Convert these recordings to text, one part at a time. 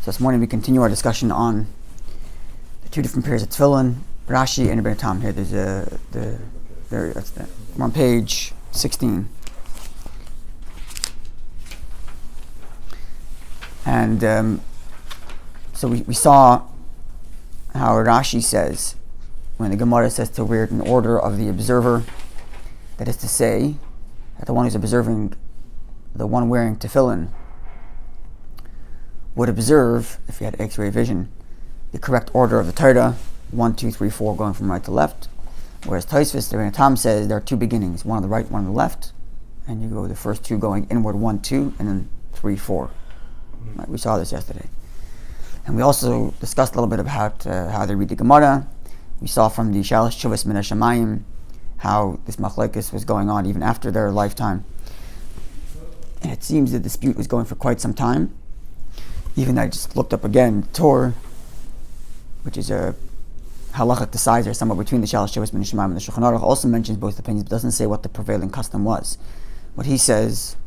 So this morning we continue our discussion on the two different pairs of Tefillin, Rashi and Rabbeinu Tam. Here, we're on page 16. And so we saw how Rashi says, when the Gemara says to wear it in order of the observer, that is to say, that the one who's observing, the one wearing Tefillin, would observe, if he had X-ray vision, the correct order of the Torah, 1, 2, 3, 4, going from right to left. Whereas Tosfos, the Rabbeinu Tam says there are two beginnings, one on the right, one on the left, and you go the first two going inward, 1, 2, and then 3, 4. Right, we saw this yesterday. And we also discussed a little bit about how they read the Gemara. We saw from the Shalosh Tshuvos Min HaShamayim how this machlokes was going on even after their lifetime. And it seems the dispute was going for quite some time. Even I just looked up again, Torah, which is a halachic decider somewhere between the Shalosh Tshuvos Min HaShamayim and the Shulchan Aruch, also mentions both opinions, but doesn't say what the prevailing custom was. What he says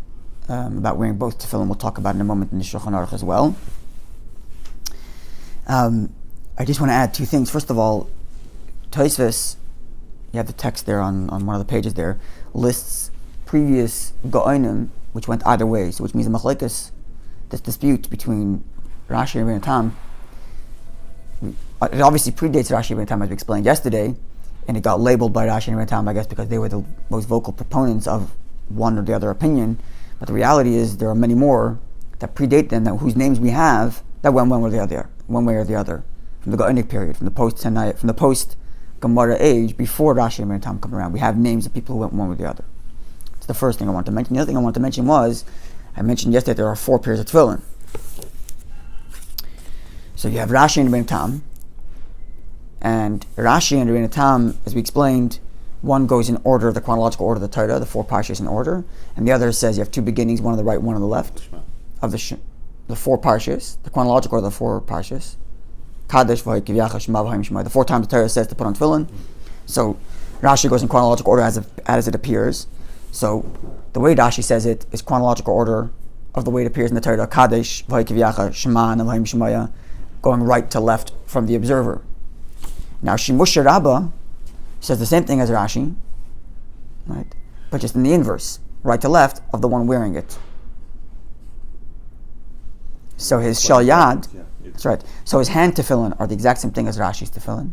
about wearing both tefillin, we'll talk about in a moment in the Shulchan Aruch as well. I just want to add two things. First of all, Tosfos, you have the text there on one of the pages there, lists previous Gaonim which went either way, so which means the machlokes, this dispute between Rashi and Rabbeinu Tam, it obviously predates Rashi and Rabbeinu Tam, as we explained yesterday, and it got labeled by Rashi and Rabbeinu Tam, I guess, because they were the most vocal proponents of one or the other opinion. But the reality is there are many more that predate them, that whose names we have that went one way or the other, from the Gaonic period, from the post Gemara age, before Rashi and Rabbeinu Tam come around. We have names of people who went one way or the other. That's the first thing I want to mention. The other thing I want to mention was, I mentioned yesterday there are 4 pairs of tefillin. So you have Rashi and Rabbeinu Tam, and Rashi and Rabbeinu Tam, as we explained, one goes in order, the chronological order of the Torah, the 4 parshas in order, and the other says you have 2 beginnings, one on the right, one on the left, of the 4 parshas, the chronological order of the 4 parshas. Kadesh, V'hay, Kivyacha, Shema, V'hay, Shema. The 4 times the Torah says to put on tefillin. So Rashi goes in chronological order as it appears. So the way Rashi says it is chronological order of the way it appears in the Torah. Kadesh, V'hay, Kivyacha, Shema, and V'hay, Shema, going right to left from the observer. Now Shimush Rabbah says the same thing as Rashi, right? But just in the inverse, right to left of the one wearing it. So his shal yad, that's right. So his hand tefillin are the exact same thing as Rashi's tefillin,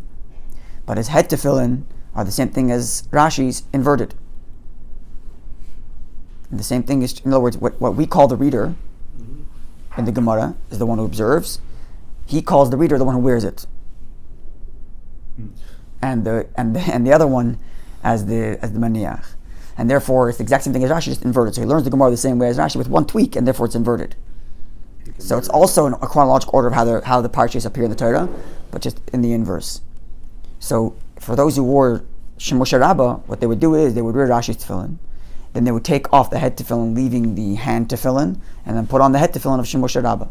but his head tefillin are the same thing as Rashi's inverted. And the same thing is, in other words, what we call the reader in the Gemara is the one who observes. He calls the reader the one who wears it, and the other one as the maniach, and therefore it's the exact same thing as Rashi, just inverted. So he learns the Gemara the same way as Rashi with one tweak, and therefore it's inverted. So it's also a chronological order of how the parshas appear in the Torah, but just in the inverse. So for those who wore Shemush Rabbah, what they would do is they would wear Rashi's tefillin, then they would take off the head tefillin, leaving the hand tefillin, and then put on the head tefillin of Shemush Rabbah,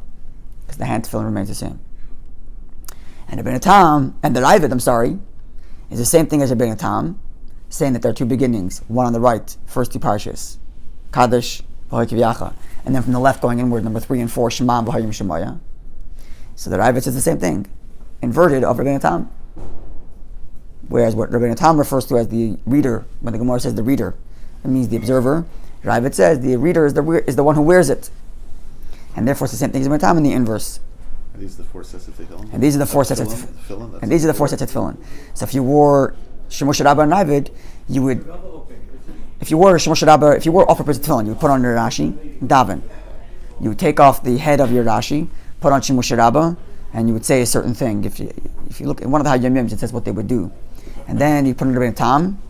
because the hand tefillin remains the same. And Rabbeinu Tam, and the Ravid, is the same thing as Rabbeinu Tam, saying that there are 2 beginnings, one on the right, first 2 parshas, Kadesh, V'hay, Kivyacha, and then from the left going inward, number 3 and 4, Shema, V'hay, Shema. So the Ravid says the same thing, inverted of Rabbeinu Tam. Whereas what Rabbeinu Tam refers to as the reader, when the Gemara says the reader, it means the observer. Ravid says the reader is the one who wears it, and therefore it's the same thing as Rabbeinu Tam in the inverse. Are these the 4 sets of tefillin? And these are the 4 sets of tefillin. And these are the 4 sets of tefillin. So if you wore Shemush Rabbah and Ravid, you would, if you wore Shemush Rabbah, if you wore offer pairs of tefillin, you would put on your Rashi, daven. You would take off the head of your Rashi, put on Shemush Rabbah, and you would say a certain thing. If you look at one of the Hayyamims, it says what they would do. And then you put on Rabbeinu Tam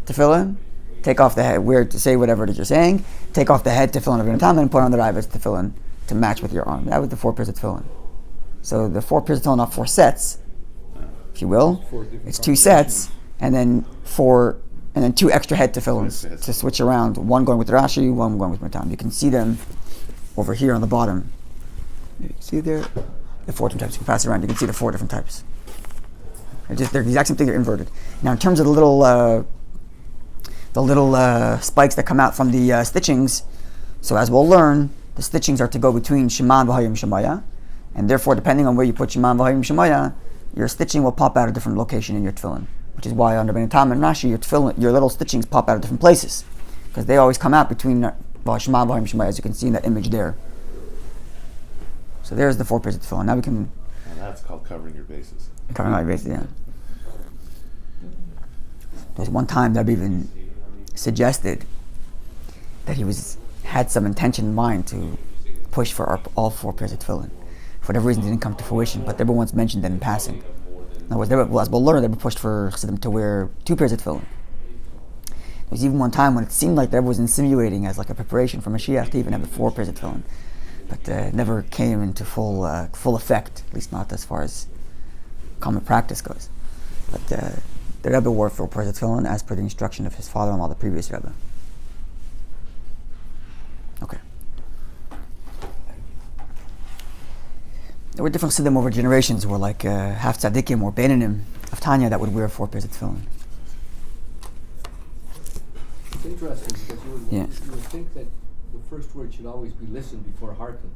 tefillin, take off the head, to say whatever it is you're saying, take off the head tefillin of Rabbeinu Tam, and put on the Ravid's tefillin to match with your arm. That was the 4 pairs of tefillin. So the 4 pairs of tefillin are 4 sets, if you will. It's 2 sets, and then 2 extra head tefillins to switch around. One going with Rashi, one going with Rabbeinu Tam. You can see them over here on the bottom. You can see there the 4 different types. You can pass it around. You can see the 4 different types. They're the exact same thing. They're inverted. Now, in terms of the little spikes that come out from the stitchings, so as we'll learn, the stitchings are to go between Shema and V'hay, Shemaya. And therefore, depending on where you put Shema V'Hayim Shemaya, your stitching will pop out a different location in your tefillin. Which is why under Rabbeinu Tam and Rashi, your little stitchings pop out of different places. Because they always come out between Shema V'Hayim Shemaya, as you can see in that image there. So there's the 4 pairs of tefillin. Now we can... And that's called covering your bases. Covering my bases, yeah. There's one time that Rabbi even suggested that he had some intention in mind to push for all 4 pairs of tefillin. For whatever reason, it didn't come to fruition, but everyone once mentioned that in passing. In other words, as we'll learn, they were pushed for Chassidim to wear 2 pairs of tefillin. There was even one time when it seemed like that was insinuating as like a preparation for Mashiach to even have the 4 pairs of tefillin, but it never came into full effect, at least not as far as common practice goes. But the Rebbe wore 4 pairs of tefillin as per the instruction of his father-in-law, the previous Rebbe. Okay. There were different Chassidim over generations who were like half tzaddikim or beinanim of Tanya that would wear 4 pairs of tefillin. It's interesting because you would think that the first word should always be listen before hearken.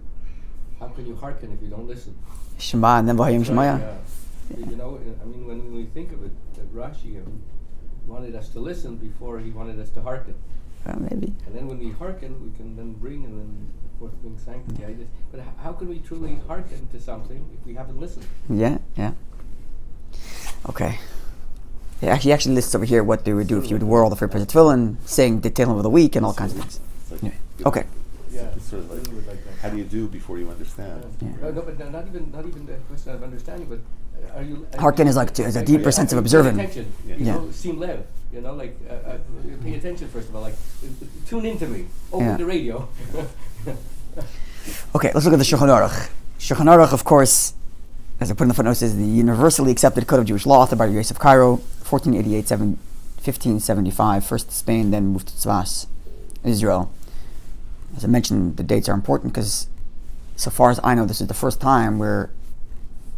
How can you hearken if you don't listen? Shema and then V'Hayim Shemaya. Yeah. You know, I mean, when we think of it, that Rashi wanted us to listen before he wanted us to hearken. Maybe. And then when we hearken, we can then bring and then forth bring sanctity. But how can we truly hearken to something if we haven't listened? Yeah. Okay. Yeah, he actually lists over here what they would do if you would wear all the 4 pairs of tefillin, saying the Tehillim of the week and all kinds of things. Like, Okay. Yeah, it's sort of like how do you do before you understand? Yeah. No, but not even the question of understanding, but are you... Hearken is like is a deeper sense of observing. Pay attention, sim lev, like pay attention first of all, like tune into me, open the radio. Okay, let's look at the Shulchan Aruch. Shulchan Aruch, of course, as I put in the footnotes, is the universally accepted code of Jewish law, authored by Yosef Cairo, 1488, 1575, first to Spain, then moved to Tzvas, Israel. As I mentioned, the dates are important because, so far as I know, this is the first time where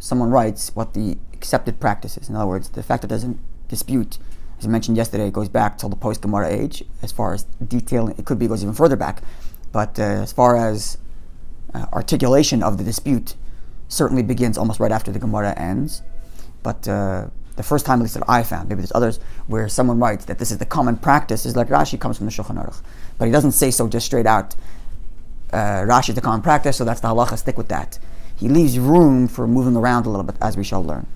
someone writes what the accepted practice is. In other words, the fact that there's a dispute, as I mentioned yesterday, goes back till the post-Gemara age. As far as detailing, it goes even further back. But as far as articulation of the dispute, certainly begins almost right after the Gemara ends. But the first time, at least that I found, maybe there's others, where someone writes that this is the common practice, is like Rashi comes from the Shulchan Aruch. But he doesn't say so just straight out. Rashi is the common practice, so that's the halacha, stick with that. He leaves room for moving around a little bit, as we shall learn.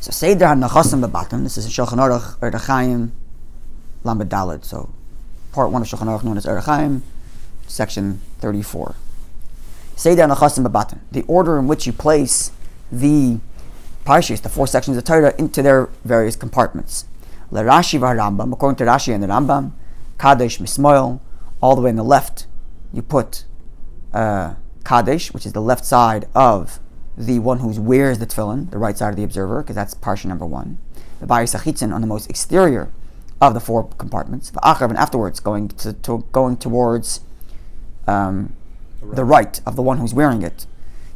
So Seder HaNachasim Bebatim, this is Shulchan Aruch, Orach Chaim, Lamed Daled. So part 1 of Shulchan Aruch known as Orach Chaim, section 34. Seder HaNachasim Bebatim, the order in which you place the parshas, the 4 sections of Torah, into their various compartments. LeRashi v'Rambam, according to Rashi and the Rambam, Kadesh Mismoil, all the way on the left, you put Kadesh, which is the left side of the one who wears the tefillin, the right side of the observer, because that's parsha number 1. The Bayis HaChitzon on the most exterior of the 4 compartments. V'Achav, and afterwards going towards the right of the one who's wearing it.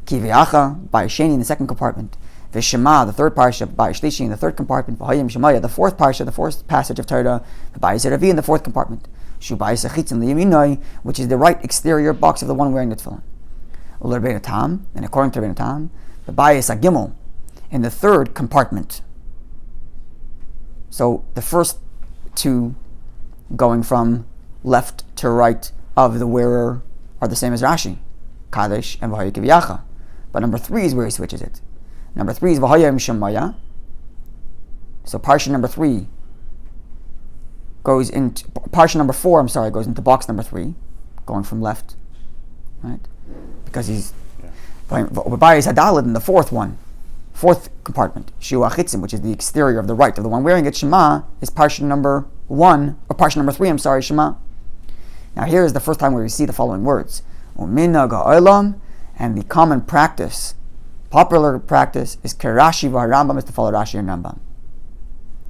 Ki V'Acha, Bayis Sheni in the second compartment. V'Shema, the third parsha, Bayis Shlishi in the third compartment. V'Hayim Shemaya, the fourth parsha, the fourth passage of Torah. The Bayis Ravi in the fourth compartment. Shu Bayis HaChitzon L'Yaminoi, which is the right exterior box of the one wearing the tefillin. Rabbeinu Tam, and according to Rabbeinu Tam, the Bayis HaGimel in the third compartment. So the first 2 going from left to right of the wearer are the same as Rashi, Kadesh and V'Hayim Kivyacha. But number 3 is where he switches it. Number 3 is V'Hayim Shemaya. So parsha number 3 goes into parsha number 4. Goes into box number 3, going from left, right? Because he's Bayis Hadalad in the fourth compartment. Shu Achitzim, which is the exterior of the right of the one wearing it. Shema is parsha number 1 or parsha number 3. Shema. Now here is the first time where we see the following words: Uminag ha'olam, and the common practice, popular practice, is Kerashi v'Rambam, is to follow Rashi and Rambam.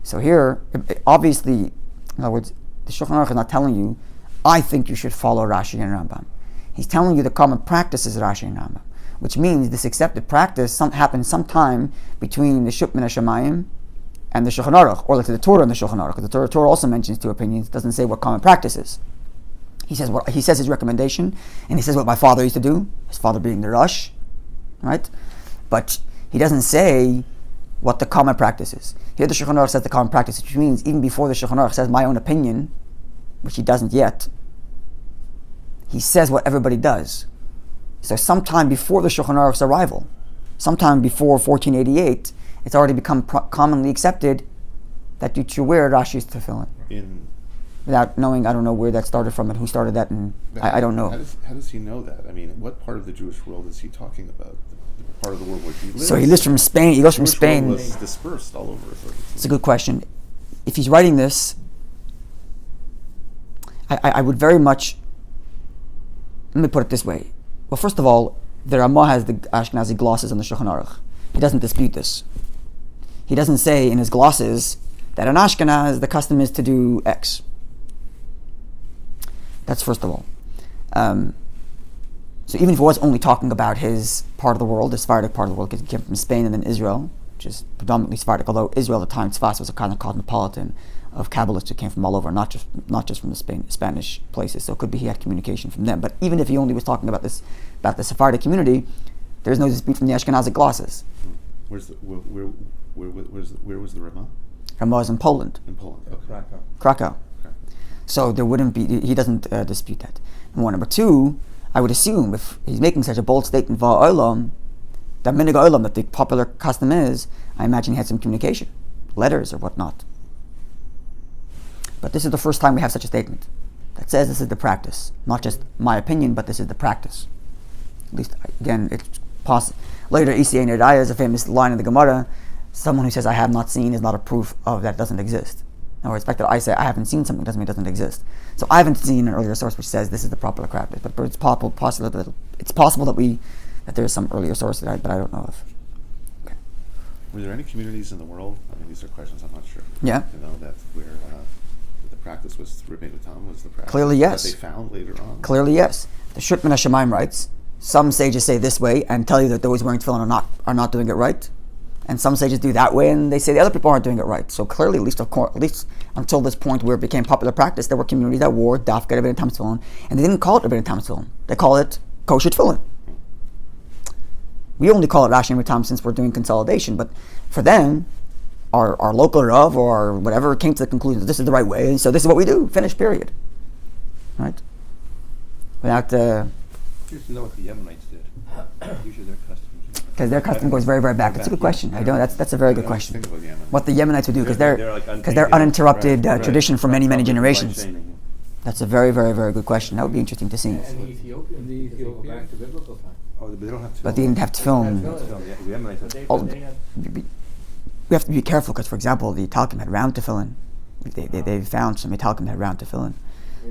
So here, obviously, in other words, the Shulchan Aruch is not telling you, I think you should follow Rashi and Rambam. He's telling you the common practice is Rashi and Rambam, which means this accepted practice happens sometime between the Shuk Min HaShamayim and the Shulchan Aruch, or like the Torah and the Shulchan Aruch. The Torah also mentions 2 opinions, doesn't say what common practice is. He says his recommendation, and he says what my father used to do, his father being the Rosh, right? But he doesn't say what the common practice is. Here the Shulchan Aruch says the common practice, which means even before the Shulchan Aruch says my own opinion, which he doesn't yet, he says what everybody does. So sometime before the Shulchan Aruch's arrival, sometime before 1488, it's already become commonly accepted that you should wear Rashi's tefillin. Without knowing, I don't know where that started from and who started that, and I don't know. How does he know that? I mean, what part of the Jewish world is he talking about? The part of the world where he lives? So he lives from Spain. He goes from Spain. The Jewish world was dispersed all over. So it's a good question. If he's writing this, I would very much. Let me put it this way. Well, first of all, the Ramah has the Ashkenazi glosses on the Shulchan Aruch. He doesn't dispute this. He doesn't say in his glosses that in Ashkenaz the custom is to do X. That's first of all. So even if he was only talking about his part of the world, the Sephardic part of the world, because he came from Spain and then Israel, which is predominantly Sephardic, although Israel at the time, Tzfas, was a kind of cosmopolitan of Kabbalists who came from all over, not just from the Spanish places. So it could be he had communication from them. But even if he only was talking about the Sephardic community, there's no dispute from the Ashkenazic glosses. where was the Ramah? Ramah is in Poland. In Poland. Okay. Krakow. So there wouldn't be, he doesn't dispute that. Number one. Number two, I would assume if he's making such a bold statement, that minig olam, that the popular custom is, I imagine he had some communication, letters or whatnot. But this is the first time we have such a statement that says this is the practice. Not just my opinion, but this is the practice. At least, again, it's possible. Later, Isiyah Nedaya is a famous line in the Gemara. Someone who says, I have not seen is not a proof of that it doesn't exist. In other words, the fact that I say I haven't seen something doesn't mean it doesn't exist. So I haven't seen an earlier source which says this is the popular practice. But it's possible that there is some earlier source that I don't know of. Okay. Were there any communities in the world? I mean, these are questions I'm not sure. Yeah. You know, that's where the practice was Rabbeinu Tam was the practice. Clearly, yes. That they found later on. Clearly, yes. The Shutman HaShamayim writes, some sages say this way and tell you that those wearing tefillin are not doing it right. And some sages do that way, and they say the other people aren't doing it right. So clearly, at least until this point where it became popular practice, there were communities that wore dafka Rabbeinu Tam tefillin, and they didn't call it Rabbeinu Tam tefillin. They call it kosher tefillin. We only call it Rashi and Tam since we're doing consolidation, but for them, our local Rav or whatever came to the conclusion that this is the right way, and so this is what we do. Finish. Period. Right? Without Curious to know what the Yemenites did. Usually their customs. Because their custom goes very, very back. That's a good question. I don't. That's a very good question. What the Yemenites would do, because they're uninterrupted tradition for many, many generations. That's a very, very, very good question. That would be interesting to see. And the Ethiopians, they go back to biblical time. Oh, they don't have to. But they didn't have to film. We have to be careful because, for example, the Italkim had round tefillin. They found some Italkim had round tefillin.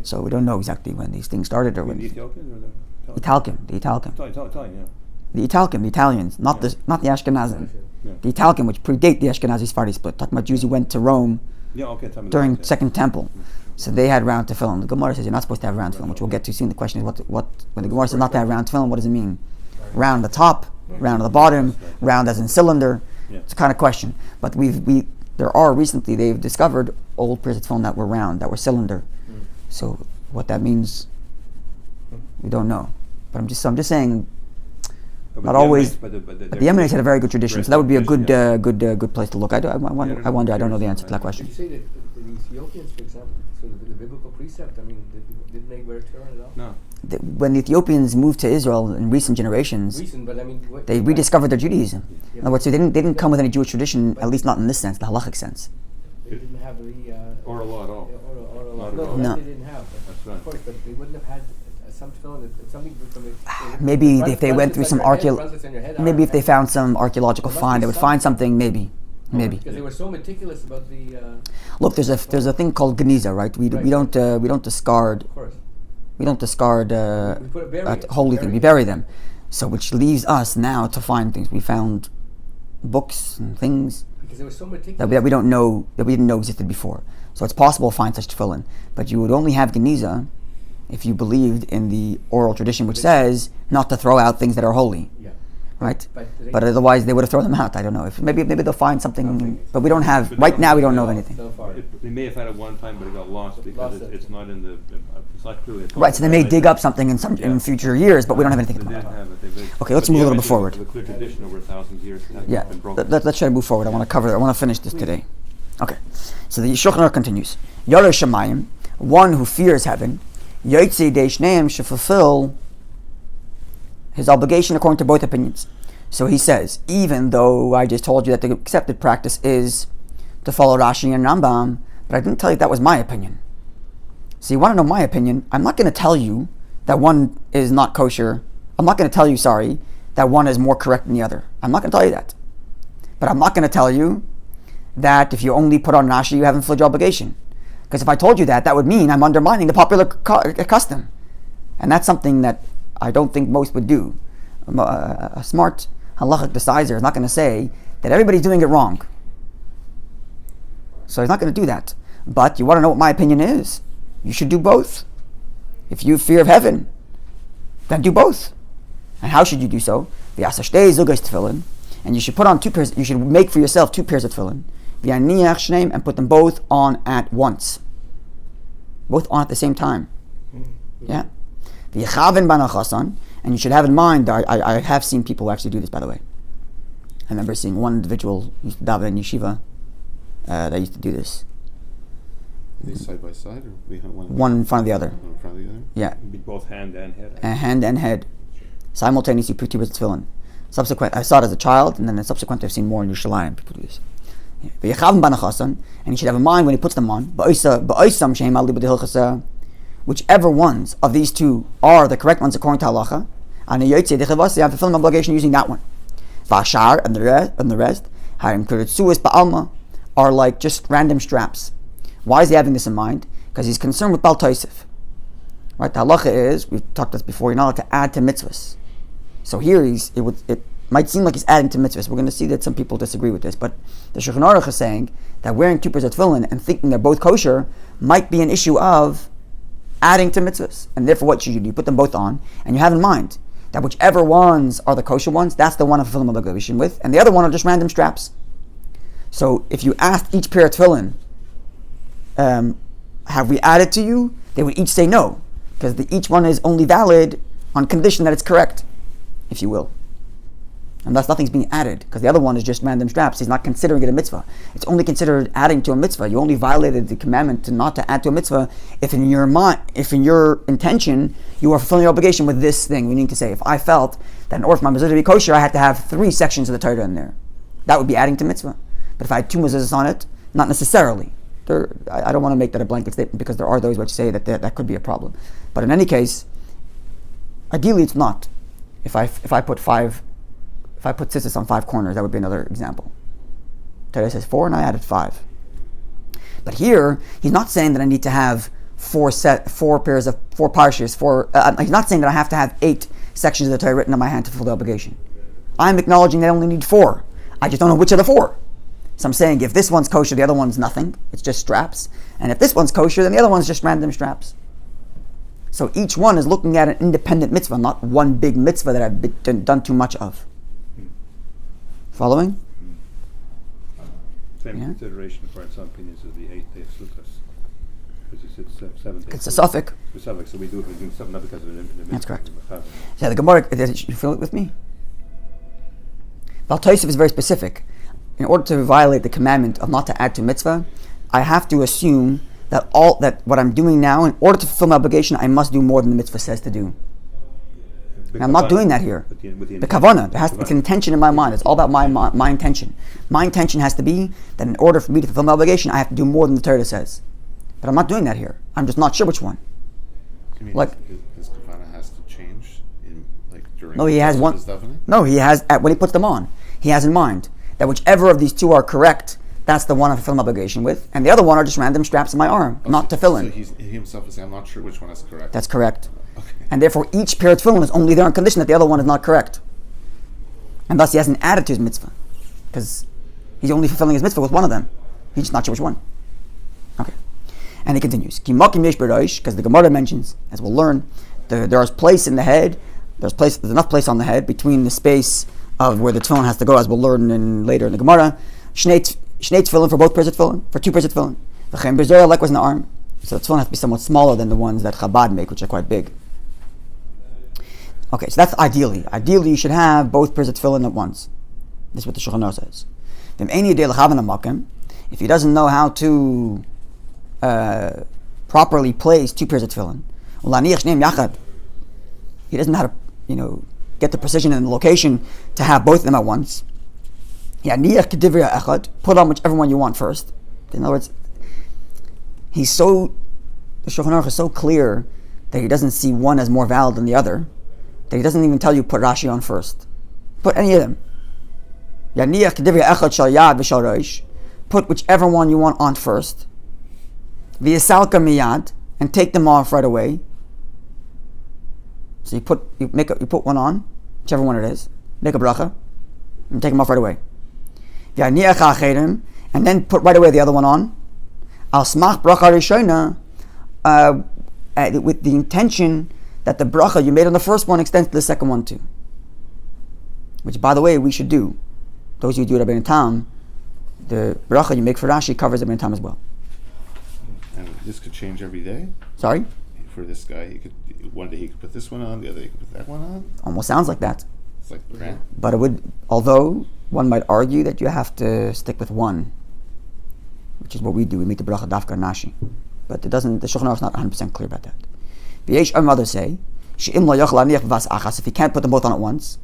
So we don't know exactly when these things started or when. The Ethiopians or the Italkim. Italian, yeah. The Italkim, the Italians, not the Ashkenazim. Yeah. The Italkim, which predate the Ashkenazi Sephardi split. Talking about Jews who went to Rome during Second Temple. So they had round tefillin. The Gemara says you're not supposed to have round tefillin, which we'll get to soon. The question is, what when the Gemara says not to have round tefillin, what does it mean? Round at the top, round at the bottom, round as in cylinder. Yeah. It's a kind of question. But recently they've discovered old pairs of tefillin that were round, that were cylinder. So what that means, we don't know. But I'm just saying. Not always. But the Yemenites had a very good tradition, so that would be a good place to look. I wonder. I don't know the answer to that question. Did you say that the Ethiopians, for example, so the biblical precept? I mean, didn't they wear tefillin at all? No. When the Ethiopians moved to Israel in recent generations, they rediscovered their Judaism. In other words, so they didn't come with any Jewish tradition, at least not in this sense, the halachic sense. They didn't have the Oral law at all. Oral law. No. They didn't have. That's right. Of course, but they wouldn't have had some tefillin. Something from it. Maybe if they went through some maybe if they found some archaeological find, they would find something. Maybe. Because they were so meticulous about the. Look, there's a thing called geniza, right? We don't discard. Of course. We don't discard holy things. We bury them. So which leaves us now to find things. We found books and things because they were so meticulous that we didn't know existed before. So it's possible to find such tefillin, but you would only have geniza if you believed in the oral tradition, which says not to throw out things that are holy. Yeah. right? But otherwise, they would have thrown them out. I don't know. If maybe they'll find something, but we don't have right now. We don't know of anything. So far. They may have had it one time, but it got lost because it's not in the. It's not clearly. Right. So they may dig up something in future years, but we don't have anything about it. Okay, let's move a little bit forward. The clear tradition over 1,000 years. Yeah. Let's try to move forward. I want to finish this today. Okay. So the Shulchan Aruch continues. Yareh Shamayim, one who fears heaven, Yotzei Deishneim should fulfill his obligation according to both opinions. So he says, even though I just told you that the accepted practice is to follow Rashi and Rambam, but I didn't tell you that was my opinion. So you want to know my opinion? I'm not going to tell you that one is not kosher. I'm not going to tell you, that one is more correct than the other. I'm not going to tell you that. But I'm not going to tell you that if you only put on Rashi, you haven't fulfilled your obligation. Because if I told you that, that would mean I'm undermining the popular custom. And that's something that I don't think most would do. A smart halachic decider is not going to say that everybody's doing it wrong. So he's not going to do that. But you want to know what my opinion is? You should do both. If you fear of heaven, then do both. And how should you do so? Tefillin, and you should put on 2 pairs. You should make for yourself 2 pairs of tefillin. And put them both on at once. Both on at the same time. Yeah. And you should have in mind, I have seen people who actually do this, by the way. I remember seeing one individual who used to daven in yeshiva that used to do this. Are they side by side or behind one in front of the other? One in front of the other? Yeah. Be both hand and head. Hand and head. Simultaneously put 2 pairs of tefillin. I saw it as a child, and then subsequently I've seen more in Yerushalayim people do this. And he should have in mind when he puts them on, whichever ones of these 2 are the correct ones according to halacha, and you have to fulfill an obligation using that one. Vashar and the rest, are like just random straps. Why is he having this in mind? Because he's concerned with Bal Tosef. Right? The halacha is, we've talked about this before, you're not allowed to add to mitzvahs. So here it might seem like he's adding to mitzvahs. We're going to see that some people disagree with this, but the Shulchan Aruch is saying that wearing 2 pairs of tefillin and thinking they're both kosher might be an issue of adding to mitzvahs. And therefore what should you do? You put them both on, and you have in mind that whichever ones are the kosher ones, that's the one I'm fulfilling my obligation with, and the other one are just random straps. So if you asked each pair of tefillin, have we added to you? They would each say no, because each one is only valid on condition that it's correct, if you will. And thus nothing's being added, because the other one is just random straps. He's not considering it a mitzvah. It's only considered adding to a mitzvah. You only violated the commandment not to add to a mitzvah if in your intention you are fulfilling your obligation with this thing. We need to say, if I felt that in order for my mezuzah to be kosher, I had to have 3 sections of the Torah in there. That would be adding to mitzvah. But if I had 2 mezuzahs on it, not necessarily. I don't want to make that a blanket statement, because there are those which say that could be a problem. But in any case, ideally it's not. If I put tzitzis on 5 corners, that would be another example. Torah says 4, and I added 5. But here, he's not saying that I need to have 4 pairs of 4 parshas. He's not saying that I have to have 8 sections of the Torah written on my hand to fulfill the obligation. I'm acknowledging that I only need 4. I just don't know which of the 4. So I'm saying if this one's kosher, the other one's nothing. It's just straps. And if this one's kosher, then the other one's just random straps. So each one is looking at an independent mitzvah, not one big mitzvah that I've done too much of. Following? Same consideration for some opinions of the 8th day of Sukkot. Because you said 7th day. It's a suffix. It's a suffix, so we do something not because of the mitzvah. That's correct. Yeah, the Gemara, you feel it with me? Bal Tosef is very specific. In order to violate the commandment of not to add to mitzvah, I have to assume that what I'm doing now, in order to fulfill my obligation, I must do more than the mitzvah says to do. And I'm not doing that here. The kavanah, it's an intention in my mind. It's all about my intention. My intention has to be that in order for me to fulfill my obligation, I have to do more than the Torah says. But I'm not doing that here. I'm just not sure which one. You mean his kavanah has to change during? No, he has one. No, he has when he puts them on. He has in mind that whichever of these 2 are correct, that's the one I fulfill my obligation with, and the other one are just random straps in my arm, not tefillin. So he himself is saying, I'm not sure which one is correct. That's correct. Okay. And therefore each pair of tefillin is only there on condition that the other one is not correct. And thus he hasn't added to his mitzvah, because he's only fulfilling his mitzvah with one of them. He's just not sure which one. Okay. And he continues, because the Gemara mentions, as we'll learn, there's place in the head, there's enough place on the head between the space of where the tefillin has to go, as we'll learn later in the Gemara. Shnei tefillin for both pairs of tefillin, for 2 pairs of tefillin. V'chein b'zera, likewise in the arm. So the tefillin has to be somewhat smaller than the ones that Chabad make, which are quite big. Okay, so that's ideally. Ideally, you should have both pairs of tefillin at once. This is what the Shulchan Aruch says. If he doesn't know how to properly place 2 pairs of tefillin, he doesn't know how to, get the precision and the location to have both of them at once. Put on whichever one you want first. In other words, the Shulchan Aruch is so clear that he doesn't see one as more valid than the other, that he doesn't even tell you put Rashi on first. Put any of them. Put whichever one you want on first. V'yasalka miyad, and take them off right away. So you put one on, whichever one it is. Make a bracha, and take them off right away. And then put right away the other one on. Al smach bracha rishona, with the intention that the bracha you made on the first one extends to the second one too. Which, by the way, we should do. Those who do it Rabbeinu Tam, the bracha you make for Rashi covers Rabbeinu Tam as well. And this could change every day? Sorry? For this guy, one day he could put this one on, the other day he could put that one on? Almost sounds like that. It's like, right? But it would, although one might argue that you have to stick with one, which is what we do. We make the bracha dafka and Rashi. But the Shulchan Aruch is not 100% clear about that. V'yesh others say, if he can't put them both on at once.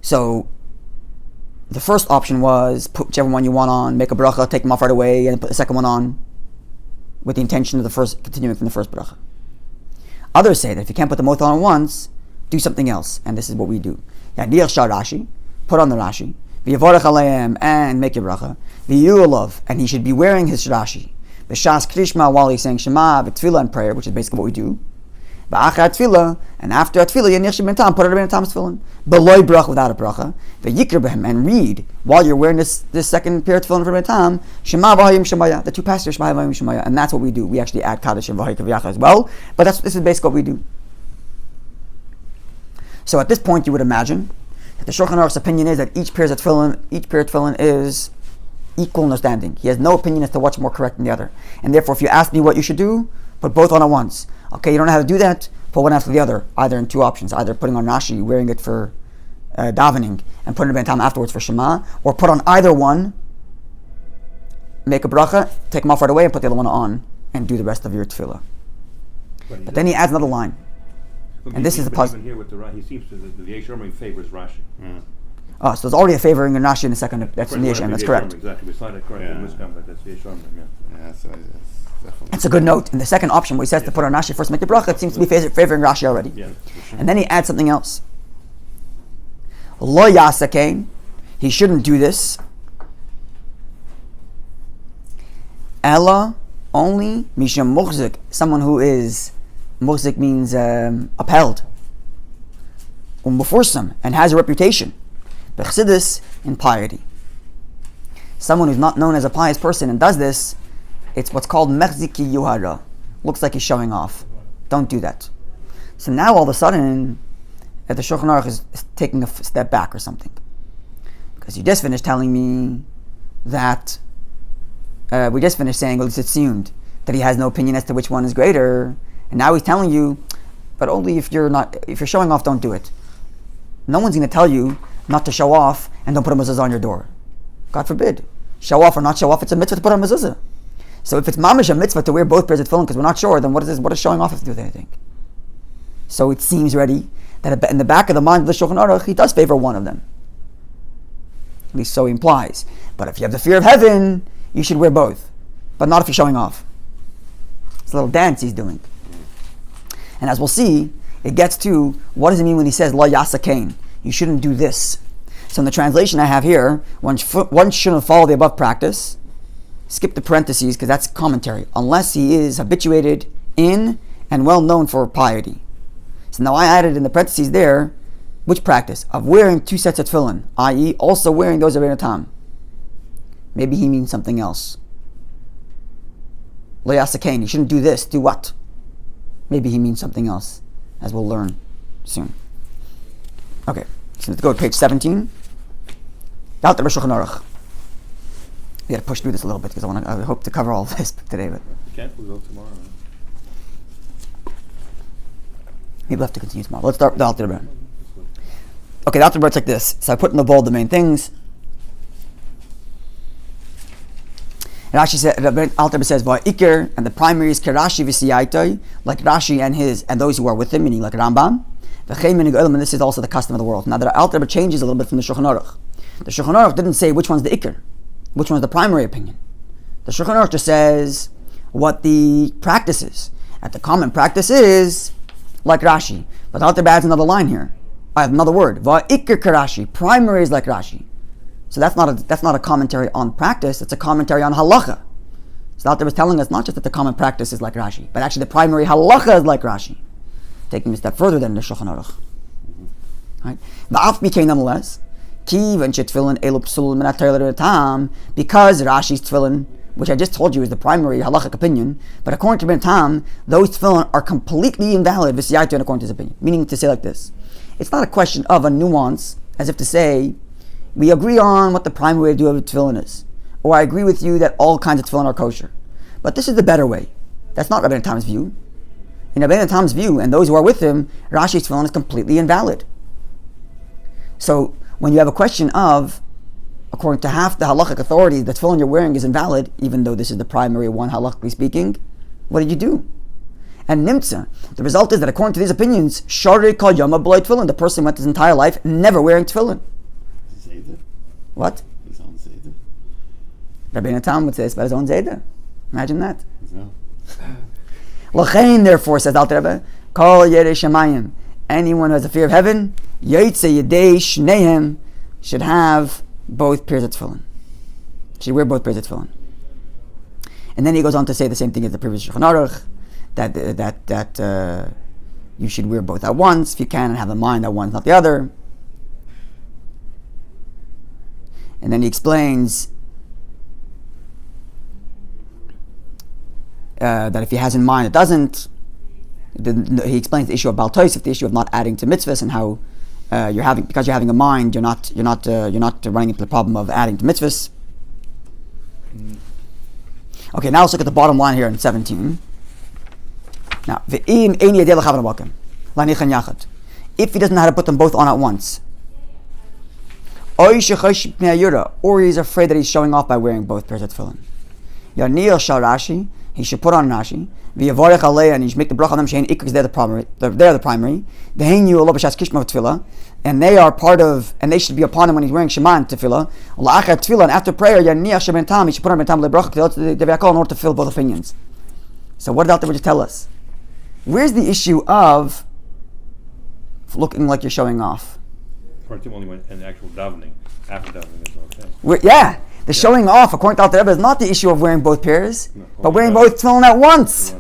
So the first option was put whichever one you want on, make a bracha, take them off right away, and put the second one on with the intention of the first, continuing from the first bracha. Others say that if you can't put them both on at once, do something else, and this is what we do. Rashi, put on the Rashi, and make your bracha, and he should be wearing his Rashi. B'shas krishma, while he's saying Shema, v'tefillah and prayer, which is basically what we do. Ba'achar tefillah, and after tefillah, yanich Rabbeinu Tam, put it Rabbeinu Tam's tefillin. Beloy bracha, without a bracha. V'yikra b'hem, and read while you're wearing this second pair of tefillin for Rabbeinu Tam. Shema v'hayim shemaya, the 2 passages Shema v'hayim shemaya, and that's what we do. We actually add kaddish and v'hayim kavyacha as well, but this is basically what we do. So at this point, you would imagine that the Shulchan Aruch's opinion is that each pair of tefillin is equal understanding. He has no opinion as to what's more correct than the other. And therefore, if you ask me what you should do, put both on at once. Okay, you don't know how to do that, put one after the other, either in 2 options, either putting on Rashi, wearing it for davening, and putting it in time afterwards for Shema, or put on either one, make a bracha, take them off right away, and put the other one on, and do the rest of your tefillah. But then he adds another line. And this is the puzzle. Even here with the Rashi, he seems to the Yesh Omrim favors Rashi. Oh, so there's already a favoring in Rashi in the second. That's in the Yesh Omrim. That's correct. Exactly. We cited correct in Miskam, but that's Yesh Omrim. Yeah, so definitely. It's a good note. In the second option, where he says to put on Rashi first, make the bracha, it seems to be favoring Rashi already. Yeah, sure. And then he adds something else. Lo yasakein, he shouldn't do this. Ella, only misham muchzik, someone who is muchzik means upheld, umbeforsam, and has a reputation, bechsidus, in piety. Someone who's not known as a pious person and does this, it's what's called mechziki yuhara. Looks like he's showing off. Don't do that. So now all of a sudden, the Shulchan Aruch is taking a step back or something, because you just finished telling me that we just finished saying, well, it's assumed that he has no opinion as to which one is greater, and now he's telling you, but only if you're showing off, don't do it. No one's going to tell you not to show off and don't put a mezuzah on your door. God forbid. Show off or not show off, it's a mitzvah to put on a mezuzah. So if it's mamish a mitzvah to wear both pairs of tefillin because we're not sure, then what does showing off have to do with anything? So it seems ready that in the back of the mind of the Shulchan Aruch, he does favor one of them. At least so he implies. But if you have the fear of heaven, you should wear both. But not if you're showing off. It's a little dance he's doing. And as we'll see, it gets to, what does it mean when he says, La Yasakein? You shouldn't do this. So in the translation I have here, one shouldn't follow the above practice. Skip the parentheses because that's commentary. Unless he is habituated in and well known for piety. So now I added in the parentheses there, which practice? Of wearing 2 sets of tefillin, i.e. also wearing those of Rabbeinu Tam. Maybe he means something else. Lo Yasakein, you shouldn't do this. Do what? Maybe he means something else, as we'll learn soon. Okay, So let's go to page 17. Out the Shulchan Aruch. We got to push through this a little bit because I hope to cover all of this today, but Can't we go tomorrow? maybe we'll have to continue tomorrow. Let's start with the Alter Rebbe. Okay, the Alter Rebbe, it's like this. So I put in the bold the main things. And Rashi said, Alter Rebbe says, "Va'ikir," and the primary is Kerashi v'siyaitai, like Rashi and those who are with him, meaning like Rambam. V'chein min ha'olam, and this is also the custom of the world. Now the Alter Rebbe changes a little bit from the Shulchan Aruch. The Shulchan Aruch didn't say which one's the Ikir, which one's the primary opinion. The Shulchan Aruch just says what the practice is. And the common practice is like Rashi. But the Alter Rebbe adds another line here. I have another word. Va'ikir Kerashi. Primary is like Rashi. So that's not a commentary on practice, it's a commentary on halacha. So the Alter was telling us not just that the common practice is like Rashi, but actually the primary halacha is like Rashi. Taking a step further than the Shulchan Aruch. Right? Va'af became nonetheless, Kiv and Tefillin elu psul min ha'Torah tam, because Rashi's Tefillin, which I just told you is the primary halachic opinion, but according to Ben Tam, those Tefillin are completely invalid v'siyaitu, according to his opinion. Meaning to say like this, it's not a question of a nuance, as if to say, we agree on what the primary way to do of tefillin is. Or I agree with you that all kinds of tefillin are kosher. But this is the better way. That's not Rabbeinu Tam's view. In Rabbeinu Tam's view, and those who are with him, Rashi's tefillin is completely invalid. So, when you have a question of, according to half the halachic authorities, the tefillin you're wearing is invalid, even though this is the primary one halachically speaking, what did you do? And nimtza, the result is that according to these opinions, Shari kol yoma b'lo tefillin, the person went his entire life never wearing tefillin. Zayda? What? His own Zayda? Rabbeinu Tam would say it's about his own Zayda. Imagine that. No. L'chein, therefore, says Alter Rebbe, Kol Yerei Shamayim, anyone who has a fear of heaven, Yotze Yedei Shneim, should have both pairs of tefillin. Should wear both pairs of tefillin. And then he goes on to say the same thing as the previous Shulchan Aruch, that you should wear both at once, if you can, and have in mind that one's not the other. And then he explains that if he has in mind it doesn't. He explains the issue of Bal Tosef, the issue of not adding to mitzvahs, and how because you're having a mind, you're not running into the problem of adding to mitzvahs. Okay, now let's look at the bottom line here in 17. Now, if he doesn't know how to put them both on at once, or he's afraid that he's showing off by wearing both pairs of tefillin, Rashi, he should put on Rashi, and he should make the bracha on them because they're the primary. And they are part of, and they should be upon him when he's wearing Shema and Tefillah. And after prayer, he should put on in order to fill both opinions. So what did Alter just tell us? Where's the issue of looking like you're showing off? Particularly when in actual davening, after davening is okay. The showing off, according to Alter Rebbe, is not the issue of wearing both pairs, but wearing both tefillin at once.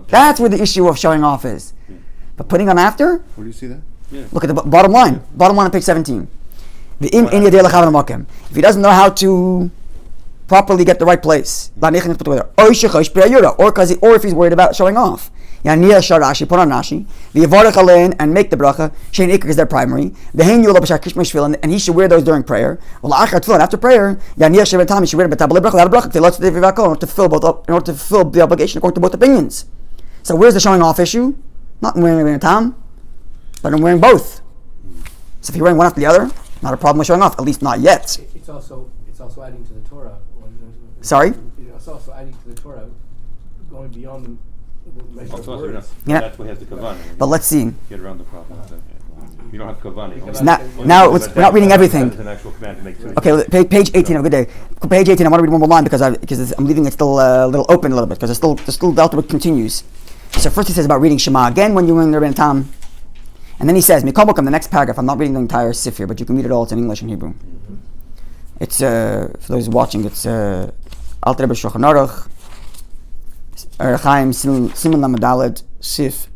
That's where the issue of showing off is. Yeah. But putting on after, Where do you see that? Yeah. look at the bottom line. Bottom line on page 17. If he doesn't know how to properly get the right place, or if he's worried about showing off, put on Rashi, and make the bracha, is their primary, and he should wear those during prayer. After prayer, he should wear in order to fulfill the obligation according to both opinions. So where's the showing off issue? Not in wearing a tam, but in wearing both. So if you're wearing one after the other, not a problem with showing off, at least not yet. It's also adding to the Torah. Sorry? It's also adding to the Torah, going beyond the measure of Also, words. Yeah. that's what has the kavanah. But let's see. Get around the problem. You don't have kavanah. So now we're not reading everything. It's an actual command to make two. Okay, page 18. Have a good day. Page 18. I want to read one more line because I'm leaving it still a little open a little bit because the still the Alter continues. So first he says about reading Shema again when you're in the Rabbeinu Tam, and then he says Mikol Mokum, the next paragraph. I'm not reading the entire sif here, but you can read it all. It's in English and Hebrew. It's for those watching. It's Alter Rebbe Shulchan Aruch, Chaim Siman Lamed Daled Sif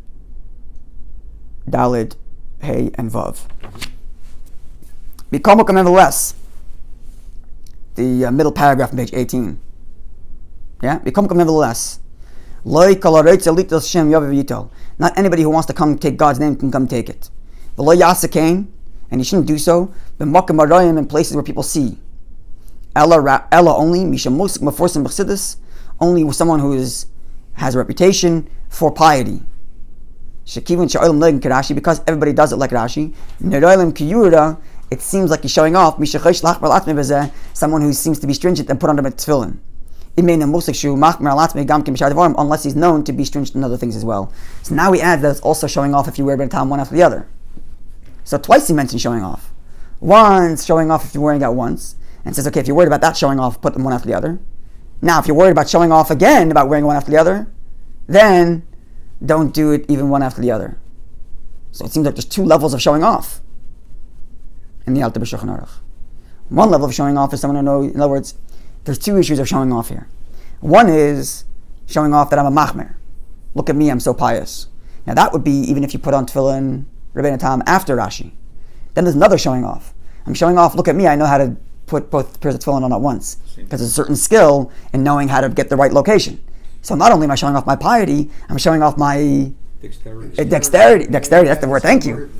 Daled Hey and Vav. Mikol Mokum, nevertheless, the middle paragraph on page 18. Yeah, Mikol Mokum, nevertheless. Not anybody who wants to come take God's name can come take it. and you shouldn't do so. B'makom arayim, in places where people see. Ella only mishamusik maforsim b'chsidus, only with someone who has a reputation for piety. Shekivin sha'olim legin k'Rashi, because everybody does it like Rashi. Neroilim kiyura, it seems like he's showing off. Mishachesh lachmer latme b'zeh, someone who seems to be stringent and put on a tefillin. Unless he's known to be stringent in other things as well. So now we add that it's also showing off if you wear Bentam one after the other. So twice he mentioned showing off. Once showing off if you're wearing it once, and says, okay, if you're worried about that showing off, put them one after the other. Now, if you're worried about showing off again, about wearing one after the other, then don't do it even one after the other. So it seems like there's two levels of showing off in the Alter B'Shulchan Aruch. One level of showing off is someone who knows, in other words, there's two issues of showing off here. One is showing off that I'm a machmer. Look at me, I'm so pious. Now that would be even if you put on tefillin, Rabbeinu Tam, after Rashi. Then there's another showing off. I'm showing off, look at me, I know how to put both pairs of tefillin on at once. Because there's a certain skill in knowing how to get the right location. So not only am I showing off my piety, I'm showing off my dexterity, that's the word, thank you.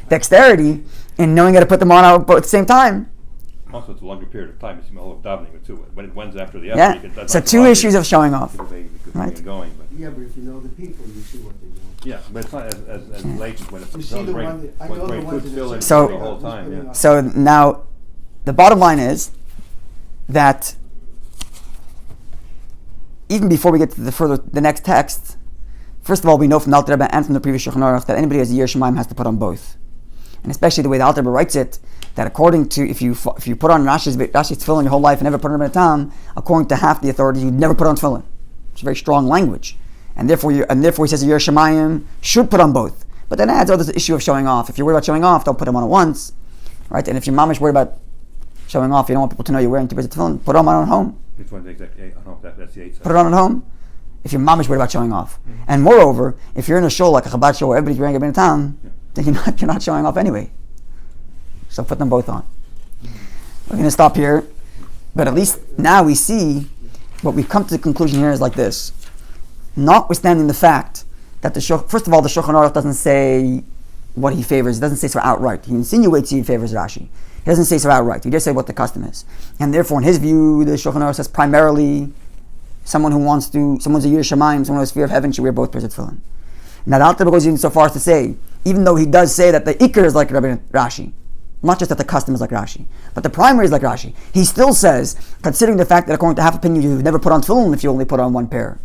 Dexterity in knowing how to put them on at the same time. Also, it's a longer period of time. It's all of davening too. When it wins after the other, Yeah. So two issues of showing off. Right. Going, but Yeah, but if you know the people, you see what they're doing. yeah, but it's not as late as when it's You see the one that- I know the ones that are So- the whole time. Yeah. So now, the bottom line is that even before we get to the next text, first of all, we know from the Alter Rebbe and from the previous Shulchan Aruch that anybody who has a Yir Shemaim has to put on both, and especially the way the Alter Rebbe writes it, that according to if you put on Rashi's tefillin your whole life and never put on a tam, according to half the authorities, you never put on tefillin. It's very strong language, and therefore he says a Yir Shemaim should put on both. But then it adds this issue of showing off. If you're worried about showing off, don't put them on at once, right? And if your mom is worried about showing off, you don't want people to know you're wearing two pairs of tefillin, put them on at home. Which one's exactly? That's the 8. Put it on at home. If your mom is worried about showing off, and moreover, if you're in a show like a Chabad show where everybody's wearing a Bentam Tam, then you're not showing off anyway. So put them both on. We're going to stop here, but at least now we see what we've come to the conclusion here is like this. Notwithstanding the fact that first of all, the Shulchan Aruch doesn't say what he favors. He doesn't say so outright. He insinuates he favors Rashi. He doesn't say so outright. He just says what the custom is. And therefore, in his view, the Shulchan Aruch says primarily someone's a Yir Shemaim, someone who has fear of heaven should wear both pairs of tefillin. Now, the Alter Rebbe goes even so far as to say, even though he does say that the Iker is like Rashi, not just that the custom is like Rashi, but the primary is like Rashi, he still says, considering the fact that according to half opinion, you never put on tefillin if you only put on one pair.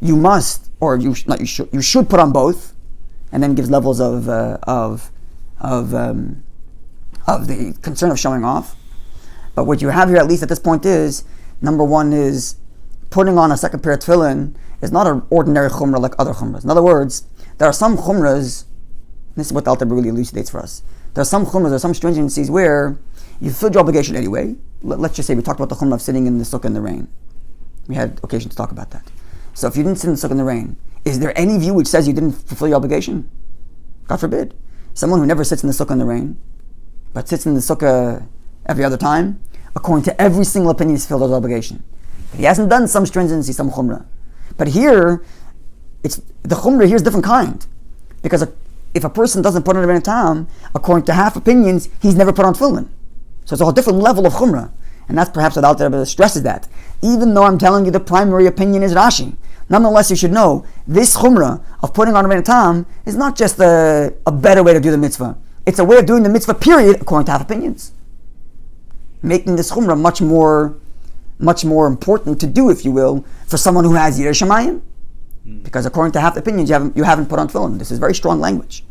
You must, or you should put on both, and then gives levels of the concern of showing off. But what you have here, at least at this point, is number one is putting on a second pair of tefillin is not an ordinary chumrah like other chumras. In other words, there are some chumras. This is what the Alter Rebbe really elucidates for us. There are some chumras, there are some stringencies where you fulfilled your obligation anyway. Let's just say we talked about the chumrah of sitting in the sukkah in the rain. We had occasion to talk about that. So if you didn't sit in the sukkah in the rain, is there any view which says you didn't fulfill your obligation? God forbid. Someone who never sits in the sukkah in the rain, but sits in the sukkah every other time, according to every single opinion, he's fulfilled his obligation. But he hasn't done some stringency, some chumrah. But here, the chumrah here is a different kind. Because if a person doesn't put on a Bentam Tam, according to half opinions, he's never put on tefillin. So it's a whole different level of chumrah. And that's perhaps what Alter Rebbe stresses that. Even though I'm telling you the primary opinion is Rashi, nonetheless you should know this chumrah of putting on a Bentam Tam is not just a better way to do the mitzvah. It's a way of doing the mitzvah, period, according to half opinions. Making this chumrah much more important to do, if you will, for someone who has Yireh Shamayim. Because according to half the opinions, you haven't put on tefillin. This is very strong language.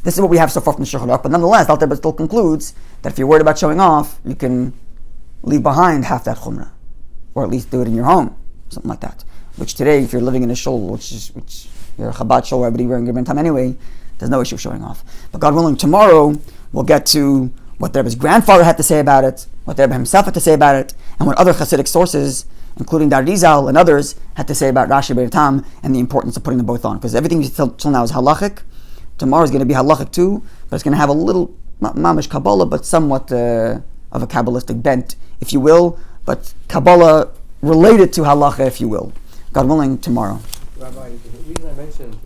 This is what we have so far from the Shulchan Aruch. But nonetheless, Alter Rebbe still concludes that if you're worried about showing off, you can leave behind half that chumrah, or at least do it in your home, something like that. Which today, if you're living in a shul, which you're a Chabad shul, everybody wearing a Bentam anyway, there's no issue of showing off. But God willing, tomorrow we'll get to what the Rebbe's grandfather had to say about it, what the Rebbe himself had to say about it, and what other Hasidic sources, including Dar Rizal and others, had to say about Rashi Bentam and the importance of putting them both on. Because everything till now is halachic. Tomorrow is going to be halachic too, but it's going to have a little, not mamish Kabbalah, but somewhat of a Kabbalistic bent, if you will, but Kabbalah related to halacha, if you will. God willing, tomorrow. Rabbi, the reason I mentioned